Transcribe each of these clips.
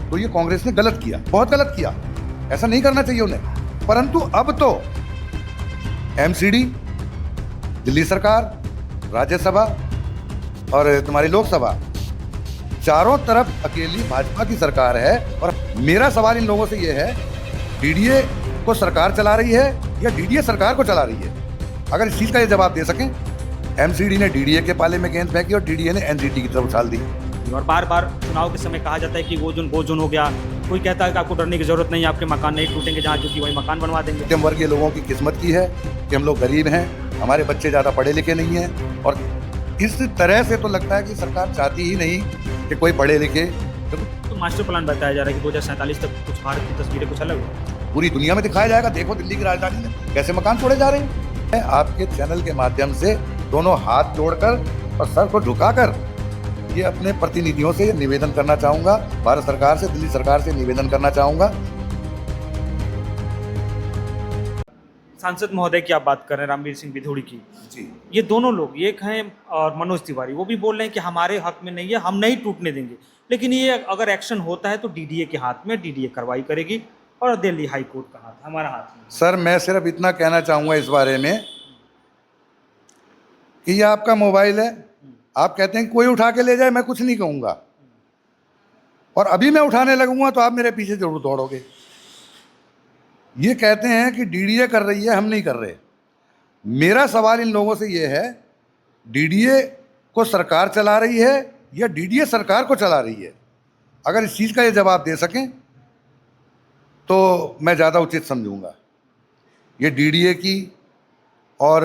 तो ये कांग्रेस ने गलत किया, बहुत गलत किया, ऐसा नहीं करना चाहिए उन्हें। परंतु अब तो एमसीडी, दिल्ली सरकार, राज्यसभा और तुम्हारी लोकसभा, चारों तरफ अकेली भाजपा की सरकार है। और मेरा सवाल इन लोगों से यह है, डीडीए को सरकार चला रही है या डीडीए सरकार को चला रही है? अगर इस चीज का ये जवाब दे सकें। एमसीडी ने डीडीए के पाले में गेंद फेंकी और डीडीए ने एनजीटी की तरफ उछाल दी। और बार बार चुनाव के समय कहा जाता है कि वो जोन हो गया। कोई कहता है कि आपको डरने की जरूरत नहीं है, आपके मकान नहीं टूटेंगे, जहाँ झुकी वही मकान बनवा देंगे। मध्यम वर्गीय लोगों की किस्मत की है कि हम लोग गरीब हैं, हमारे बच्चे ज़्यादा पढ़े लिखे नहीं हैं। और इस तरह से तो लगता है कि सरकार चाहती ही नहीं कि कोई पढ़े लिखे। तो मास्टर प्लान बताया जा रहा है कि 2047 तक कुछ भारत की तस्वीरें कुछ अलग हो। पूरी दुनिया में दिखाया जाएगा। देखो दिल्ली की राजधानी में कैसे मकान तोड़े जा रहे हैं। मैं आपके चैनल के माध्यम से दोनों हाथ जोड़कर और सर को झुकाकर ये अपने प्रतिनिधियों से निवेदन करना चाहूंगा, भारत सरकार से, दिल्ली सरकार से निवेदन करना चाहूंगा। सांसद महोदय की आप बात कर रहे हैं, रामवीर सिंह बिधूड़ी की जी, ये दोनों लोग, एक हैं और मनोज तिवारी, वो भी बोल रहे हैं कि हमारे हक में नहीं है, हम नहीं टूटने देंगे। लेकिन ये अगर एक्शन होता है तो डीडीए के हाथ में, डीडीए कार्रवाई करेगी और दिल्ली हाई कोर्ट का हाथ, हमारा हाथ में। सर मैं सिर्फ इतना कहना चाहूंगा इस बारे में कि ये आपका मोबाइल है, आप कहते हैं कोई उठा के ले जाए, मैं कुछ नहीं कहूंगा, और अभी मैं उठाने लगूंगा तो आप मेरे पीछे जरूर दौड़ोगे। ये कहते हैं कि डीडीए कर रही है, हम नहीं कर रहे। मेरा सवाल इन लोगों से ये है, डीडीए को सरकार चला रही है या डीडीए सरकार को चला रही है? अगर इस चीज़ का ये जवाब दे सकें तो मैं ज़्यादा उचित समझूंगा। ये डीडीए की और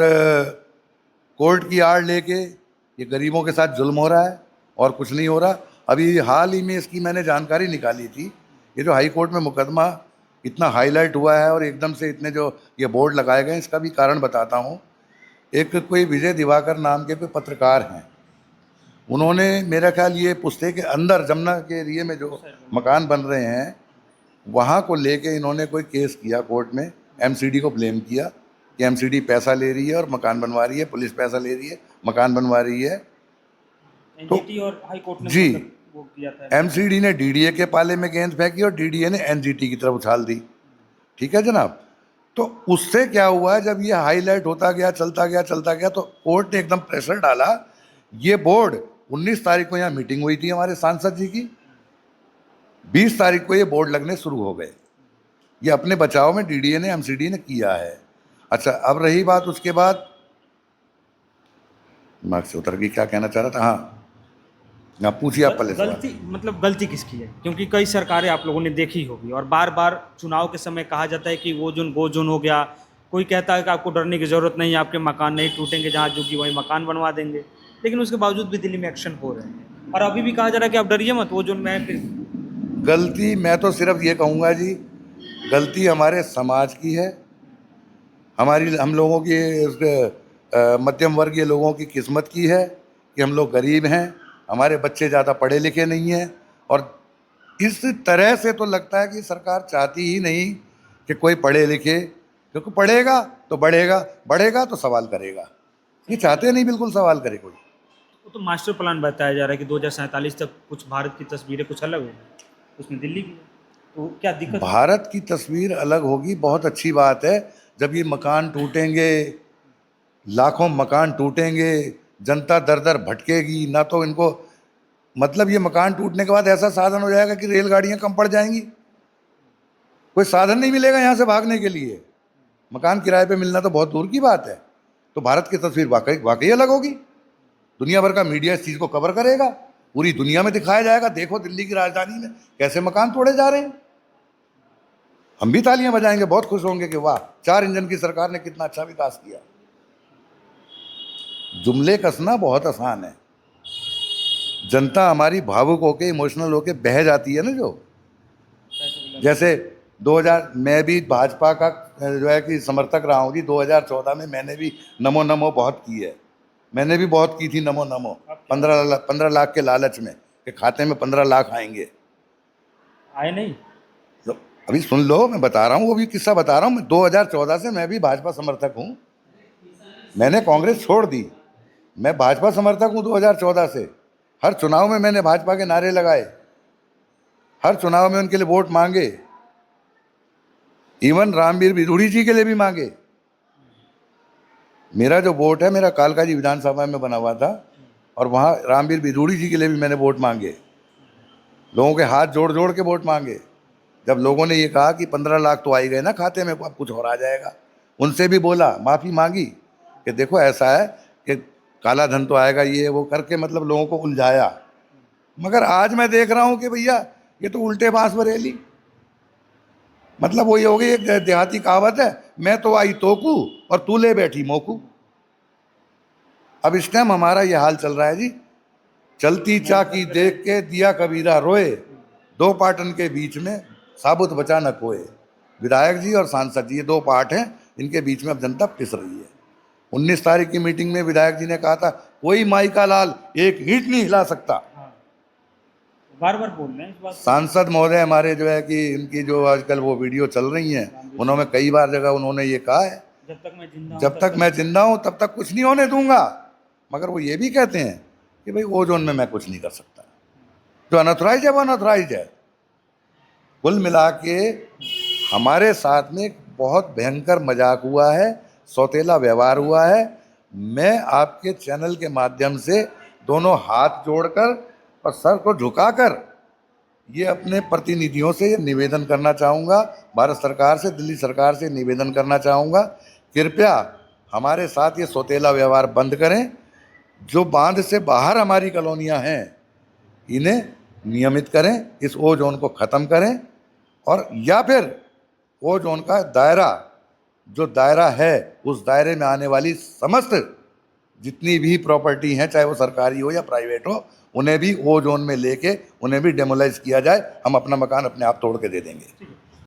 कोर्ट की आड़ लेके ये गरीबों के साथ जुल्म हो रहा है और कुछ नहीं हो रहा। अभी हाल ही में इसकी मैंने जानकारी निकाली थी। ये जो हाई कोर्ट में मुकदमा इतना हाईलाइट हुआ है और एकदम से इतने जो ये बोर्ड लगाए गए, इसका भी कारण बताता हूँ। एक कोई विजय दिवाकर नाम के कोई पत्रकार हैं, उन्होंने मेरा ख्याल ये पुस्ते के अंदर जमुना के एरिए में जो मकान बन रहे हैं वहाँ को लेके इन्होंने कोई केस किया कोर्ट में, एमसीडी को ब्लेम किया कि एमसीडी पैसा ले रही है और मकान बनवा रही है, पुलिस पैसा ले रही है, मकान बनवा रही है। एनजीटी और हाई कोर्ट ने जी, वो किया था। एमसीडी ने डीडीए के पाले में गेंद फेंकी और डीडीए ने एनजीटी की तरफ उछाल दी। ठीक है जनाब। तो उससे क्या हुआ, जब ये हाईलाइट होता गया, चलता गया, तो कोर्ट ने एकदम प्रेशर डाला। ये बोर्ड 19 तारीख को यहाँ मीटिंग हुई थी हमारे सांसद जी की, 20 तारीख को ये बोर्ड लगने शुरू हो गए। ये अपने बचाव में डीडीए ने, एमसीडी ने किया है। अच्छा, अब रही बात उसके बाद, दिमाग से उतर गई, क्या कहना चाह रहा था। हाँ, आप पूछिए, आप पहले सवाल। गलती किसकी है? क्योंकि कई सरकारें आप लोगों ने देखी होगी और बार बार चुनाव के समय कहा जाता है कि वो जोन हो गया। कोई कहता है कि आपको डरने की जरूरत नहीं है, आपके मकान नहीं टूटेंगे, जहाँ झुकी वही मकान बनवा देंगे। लेकिन उसके बावजूद भी दिल्ली में एक्शन हो रहे हैं और अभी भी कहा जा रहा है कि आप डरिए मत, वो जोन में फिर। गलती मैं तो सिर्फ ये कहूँगा जी, गलती हमारे समाज की है, हम लोगों की, मध्यम वर्गीय लोगों की किस्मत की है कि हम लोग गरीब हैं, हमारे बच्चे ज़्यादा पढ़े लिखे नहीं हैं। और इस तरह से तो लगता है कि सरकार चाहती ही नहीं कि कोई पढ़े लिखे, क्योंकि पढ़ेगा तो बढ़ेगा तो सवाल करेगा। ये चाहते नहीं बिल्कुल सवाल करे कोई। वो तो मास्टर प्लान बताया जा रहा है कि 2047 तक कुछ भारत की तस्वीरें कुछ अलग होगी, उसमें दिल्ली की। तो क्या दिक्कत? भारत की तस्वीर अलग होगी, बहुत अच्छी बात है। जब ये मकान टूटेंगे, लाखों मकान टूटेंगे, जनता दर दर भटकेगी ना, तो इनको मतलब ये मकान टूटने के बाद ऐसा साधन हो जाएगा कि रेलगाड़ियां कम पड़ जाएंगी, कोई साधन नहीं मिलेगा यहाँ से भागने के लिए। मकान किराए पे मिलना तो बहुत दूर की बात है। तो भारत की तस्वीर वाकई अलग होगी। दुनिया भर का मीडिया इस चीज़ को कवर करेगा, पूरी दुनिया में दिखाया जाएगा, देखो दिल्ली की राजधानी में कैसे मकान तोड़े जा रहे हैं। हम भी तालियां बजाएंगे, बहुत खुश होंगे कि वाह, 4 इंजन की सरकार ने कितना अच्छा विकास किया। जुमले कसना बहुत आसान है, जनता हमारी भावुक होके, इमोशनल होके बह जाती है ना। जो जैसे 2000, मैं भी भाजपा का जो है कि समर्थक रहा हूँ जी। 2014 में मैंने भी नमो नमो बहुत की है, मैंने भी बहुत की थी नमो नमो, 15 लाख के लालच में कि खाते में 15 लाख आएंगे। आए नहीं? तो अभी सुन लो, मैं बता रहा हूँ, वो भी किस्सा बता रहा हूँ। 2014 से मैं भी भाजपा समर्थक हूँ, मैंने कांग्रेस छोड़ दी, मैं भाजपा समर्थक हूँ 2014 से। हर चुनाव में मैंने भाजपा के नारे लगाए, हर चुनाव में उनके लिए वोट मांगे, इवन रामवीर बिधूड़ी जी के लिए भी मांगे। मेरा जो वोट है मेरा कालकाजी विधानसभा में बना हुआ था और वहाँ रामवीर बिधूड़ी जी के लिए भी मैंने वोट मांगे, लोगों के हाथ जोड़ जोड़ के वोट मांगे। जब लोगों ने ये कहा कि 15 लाख तो आई गए ना खाते में, अब कुछ और आ जाएगा, उनसे भी बोला, माफ़ी मांगी कि देखो ऐसा है कि काला धन तो आएगा, ये वो करके मतलब लोगों को उलझाया। मगर आज मैं देख रहा हूँ कि भैया ये तो उल्टे बांस बरेली, मतलब वही हो गई एक देहाती कहावत है, मैं तो आई तोकू और तू ले बैठी मोकू। अब इस टाइम हमारा ये हाल चल रहा है जी, चलती चाकी देख के दिया कबीरा रोए, दो पाटन के बीच में साबुत बचा न कोए। विधायक जी और सांसद जी, ये दो पार्ट हैं, इनके बीच में अब जनता पिस रही है। 19 तारीख की मीटिंग में विधायक जी ने कहा था कोई माई का लाल एक ईंट नहीं हिला सकता। बार बार बोल रहे हैं इस बात। सांसद महोदय हमारे जो है कि इनकी जो आजकल वो वीडियो चल रही हैं, उन्होंने कई बार जगह उन्होंने ये कहा है, जब तक मैं जिंदा हूं तब तक कुछ नहीं होने दूंगा। मगर वो ये भी कहते हैं कि भाई ओजोन में मैं कुछ नहीं कर सकता, जो अनऑथराइज है वो अनऑथराइज है। कुल मिला के हमारे साथ में एक बहुत भयंकर मजाक हुआ है, सौतेला व्यवहार हुआ है। मैं आपके चैनल के माध्यम से दोनों हाथ जोड़कर और सर को झुकाकर ये अपने प्रतिनिधियों से ये निवेदन करना चाहूँगा, भारत सरकार से, दिल्ली सरकार से निवेदन करना चाहूँगा, कृपया हमारे साथ ये सौतेला व्यवहार बंद करें। जो बांध से बाहर हमारी कॉलोनियाँ हैं इन्हें नियमित करें, इस ओजोन को ख़त्म करें, और या फिर ओजोन का दायरा जो दायरा है उस दायरे में आने वाली समस्त जितनी भी प्रॉपर्टी हैं, चाहे वो सरकारी हो या प्राइवेट हो, उन्हें भी ओजोन में लेके उन्हें भी डेमोलाइज किया जाए। हम अपना मकान अपने आप तोड़ के दे देंगे।